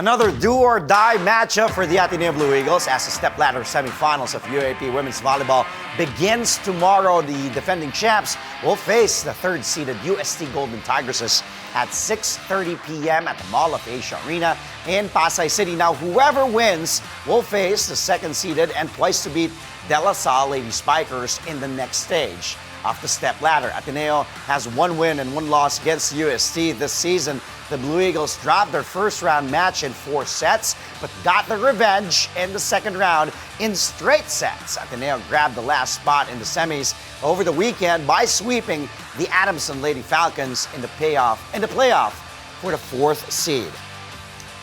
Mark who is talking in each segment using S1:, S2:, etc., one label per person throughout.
S1: Another do-or-die matchup for the Ateneo Blue Eagles as the stepladder semifinals of UAAP women's volleyball begins tomorrow. The defending champs will face the third-seeded UST Golden Tigresses at 6:30 p.m. at the Mall of Asia Arena in Pasay City. Now, whoever wins will face the second-seeded and twice-to-beat De La Salle Lady Spikers in the next stage of the stepladder. Ateneo has one win and one loss against UST this season. The Blue Eagles dropped their first-round match in 4 sets, but got their revenge in the second round in straight sets. Ateneo grabbed the last spot in the semis over the weekend by sweeping the Adamson Lady Falcons in the playoff for the 4th seed.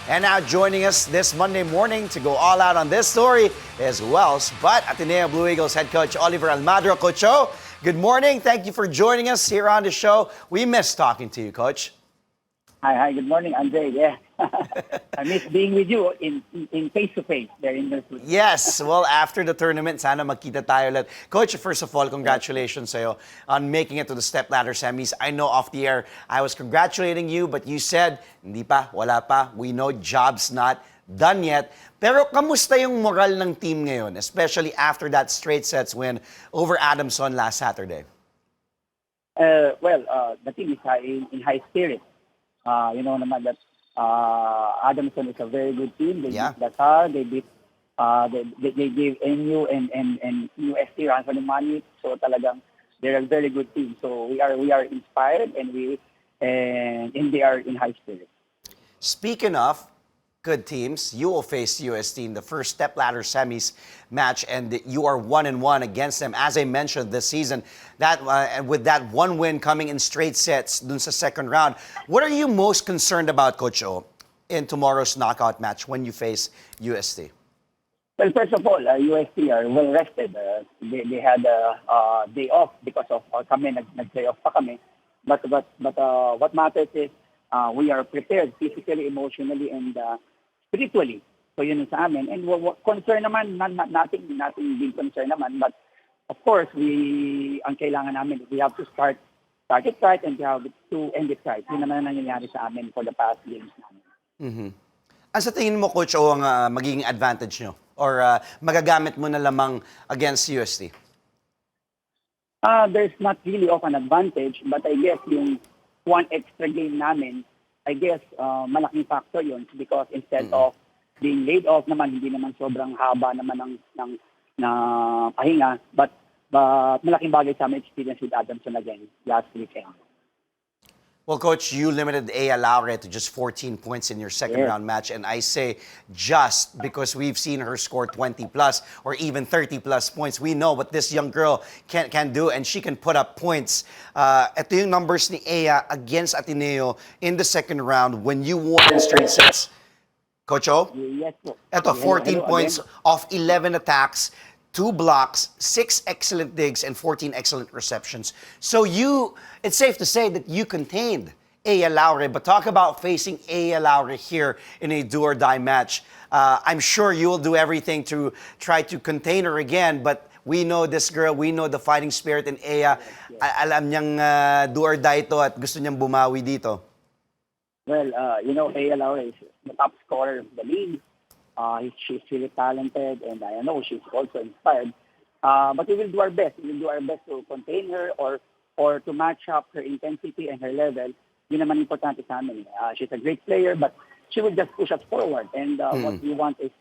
S1: And now joining us this Monday morning to go all out on this story is who else but Ateneo Blue Eagles head coach Oliver Almadro. Coach O, good morning. Thank you for joining us here on the show. We miss talking to you, Coach.
S2: Hi, good morning, Andre. Yeah, I miss being with you in face-to-face there in the studio.
S1: Yes, well, after the tournament, sana magkita tayo ulit. Coach, first of all, congratulations sa'yo on making it to the stepladder semis. I know off the air, I was congratulating you, but you said, hindi pa, wala pa. We know job's not done yet. Pero kamusta yung moral ng team ngayon, especially after that straight sets win over Adamson last Saturday?
S2: The team is in high spirit. You know naman that Adamson is a very good team. They beat Dakar, they beat they gave NU and UST run for the money. So talagang they're a very good team. So we are inspired and they are in high spirit.
S1: Speaking of good teams, you will face UST in the first stepladder semis match, and you are 1-1 against them. As I mentioned this season, that with that one win coming in straight sets dun sa second round, what are you most concerned about, Coach O, in tomorrow's knockout match when you face UST?
S2: Well, first of all, UST are well rested. They had a day off because of kami nag-play off pa kami. But what matters is we are prepared physically, emotionally, and spiritually. So yun sa amin. And concern naman, nothing big concern naman. But of course, ang kailangan namin, we have to start it right and we have to end it right. Yun naman ang nangyayari sa amin for the past games namin.
S1: Mm-hmm. Ano sa tingin mo, Coach O, ang magiging advantage nyo? Or magagamit mo na lamang against UST?
S2: There's not really of an advantage, but I guess yung one extra game namin, I guess malaking factor yun because instead of being laid off naman, hindi naman sobrang haba naman ng pahinga, but malaking bagay sa amin experience with Adamson again last weekend.
S1: Well, Coach, you limited Aya Laure to just 14 points in your second round match, and I say just because we've seen her score 20 plus or even 30 plus points. We know what this young girl can do, and she can put up points. Ito yung numbers ni Aya against Ateneo in the second round when you won in straight sets. Coach O?
S2: Yes, po.
S1: Ito, 14 points off 11 attacks, 2 blocks, 6 excellent digs, and 14 excellent receptions. So it's safe to say that you contained Aya Laure, but talk about facing Aya Laure here in a do-or-die match. I'm sure you will do everything to try to contain her again, but we know this girl, we know the fighting spirit in Aya. Alam niyang do-or-die ito at gusto niyang bumawi dito.
S2: Well, Aya Laure is the top scorer of the league. She's really talented, and I know she's also inspired. But we will do our best. We will do our best to contain her or to match up her intensity and her level. Yun naman importante sa amin. She's a great player, but she will just push us forward. And what we want is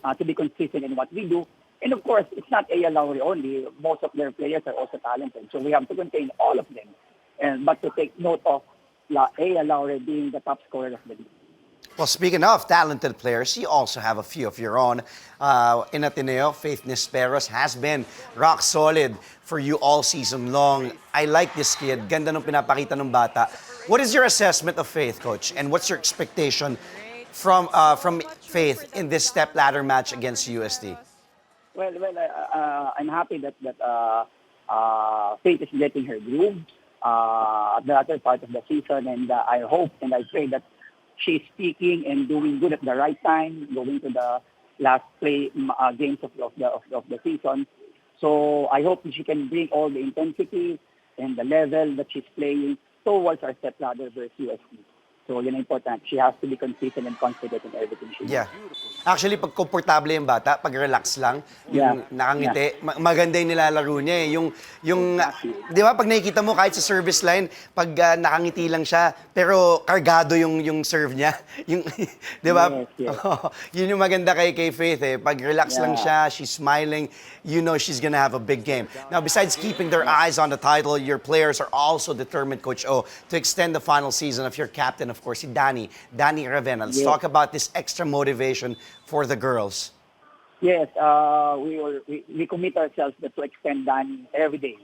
S2: to be consistent in what we do. And of course, it's not Aya Laure only. Most of their players are also talented. So we have to contain all of them. But to take note of Aya Laure being the top scorer of the league.
S1: Well, speaking of talented players, you also have a few of your own. In Ateneo, Faith Nisperos has been rock solid for you all season long. I like this kid. Ganda nung pinapakita ng bata. What is your assessment of Faith, Coach? And what's your expectation from Faith in this stepladder match against UST?
S2: Well, I'm happy that Faith is getting her groove at the latter part of the season, and I hope and I pray that she's speaking and doing good at the right time, going to the last games of the season. So I hope she can bring all the intensity and the level that she's playing towards our stepladder versus UST. So, yun ang important. She has to be consistent and confident in everything she does.
S1: Yeah. Actually, pag komportable yung bata, pag relax lang, yung
S2: Yeah.
S1: nakangiti, maganda yung nilalaro niya eh. Di ba, pag nakikita mo kahit sa service line, pag nakangiti lang siya, pero kargado yung serve niya. Yung, di ba?
S2: Yes, yes.
S1: Yun yung maganda kay Faith eh. Pag relax lang
S2: Yeah.
S1: siya, she's smiling, you know she's gonna have a big game. Now, besides keeping their eyes on the title, your players are also determined, Coach O, to extend the final season of your captain, of course, si Danny Ravenna. Let's
S2: Yes.
S1: talk about this extra motivation for the girls.
S2: Yes, we commit ourselves to extend Danny every day.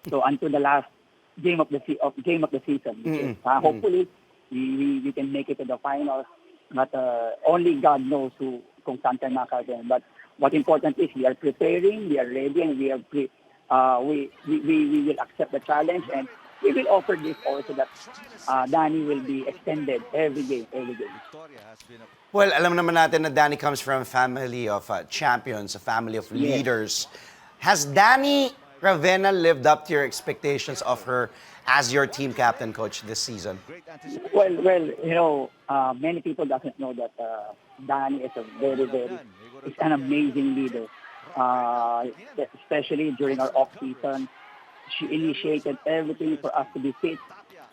S2: So until the last game of the season. Which is, hopefully we can make it to the finals. But only God knows kung saan tayo makakarating. But what important is we are preparing, we are ready, and we will accept the challenge, and we will offer this also that Danny will be extended every game.
S1: Well, alam naman natin na Danny comes from a family of champions, a family of leaders. Has Danny Ravenna lived up to your expectations of her as your team captain, Coach, this season?
S2: Well, many people doesn't know that Danny is is an amazing leader. Especially during our off season, she initiated everything for us to be fit,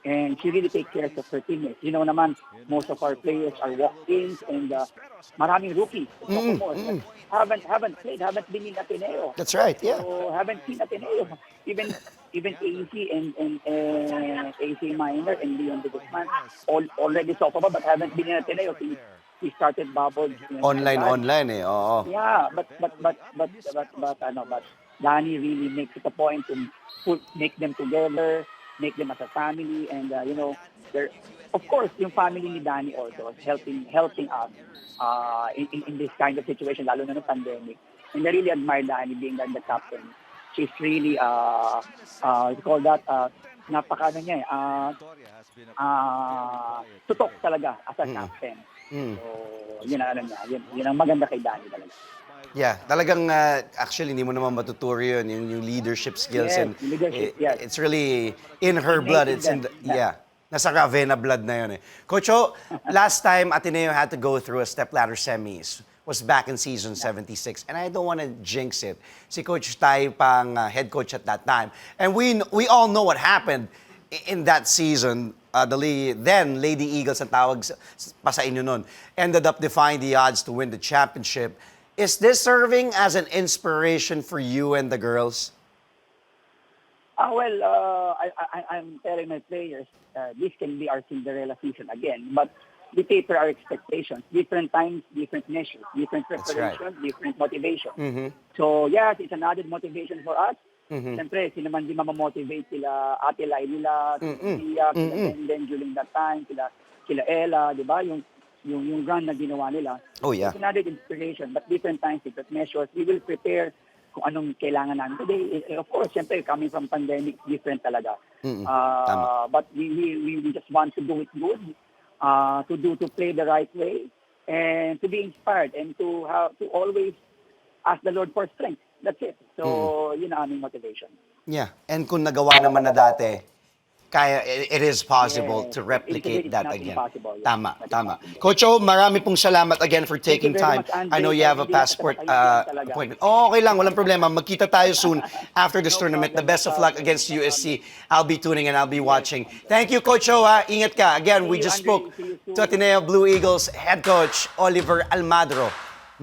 S2: and she really takes care of her teammates. You know naman, most of our players are walk-ins, and maraming rookies, sophomores, haven't played, haven't been in Ateneo.
S1: That's right, yeah.
S2: So haven't seen Ateneo. Even AC and AC Minor and Leon de Guzman already sophomore, but haven't been in Ateneo since we started bubble.
S1: Online eh, oo.
S2: Yeah, but Danny really makes it a point to make them together, make them as a family, and they're, of course, yung family ni Danny also is helping us in this kind of situation, lalo na ng pandemic. And I really admire Danny being the captain. She's really you call that tutok talaga as a captain. So, yun ang maganda kay Danny talaga.
S1: Yeah, talagang actually hindi mo naman matuturo yun, yung leadership skills,
S2: Yes,
S1: and
S2: leadership, yes.
S1: it's really in her blood. It's in the, nasa Ravenna blood na yun eh. Coach O, last time Ateneo had to go through a stepladder semis was back in season 76, and I don't want to jinx it. Si Coach Tai pang head coach at that time, and we all know what happened in that season. Then Lady Eagles ang tawag pa sa inyo nun, ended up defying the odds to win the championship. Is this serving as an inspiration for you and the girls?
S2: I'm telling my players, this can be our Cinderella season again, but we taper our expectations. Different times, different measures, different preparation, different motivation. So yes, it's an added motivation for us. Siyempre, sino man di mamamotivate sila Ate Lai nila, sila Denden during that time, sila Ella, di ba? Yung run na ginawa nila.
S1: Oh, yeah.
S2: It's another inspiration, but different times, different measures. We will prepare kung anong kailangan namin today. Of course, siyempre, coming from pandemic, different talaga. But we just want to do it good, to play the right way, and to be inspired, and to always ask the Lord for strength. That's it. So, yun ang aming motivation.
S1: Yeah, and kung nagawa naman na dati, it is possible to replicate
S2: It's
S1: that
S2: not
S1: again.
S2: impossible, yeah.
S1: Tama. Coach O, marami pong salamat again for taking
S2: very
S1: time.
S2: much, Andre.
S1: I know you have a
S2: Hindi
S1: passport
S2: kita talaga.
S1: appointment. Oh, okay lang, walang problema. Magkita tayo soon after this tournament. The best of luck against USC. I'll be tuning and I'll be watching. Thank you, Coach O. Ingat ka. Again, we just spoke to Ateneo Blue Eagles head coach Oliver Almadro.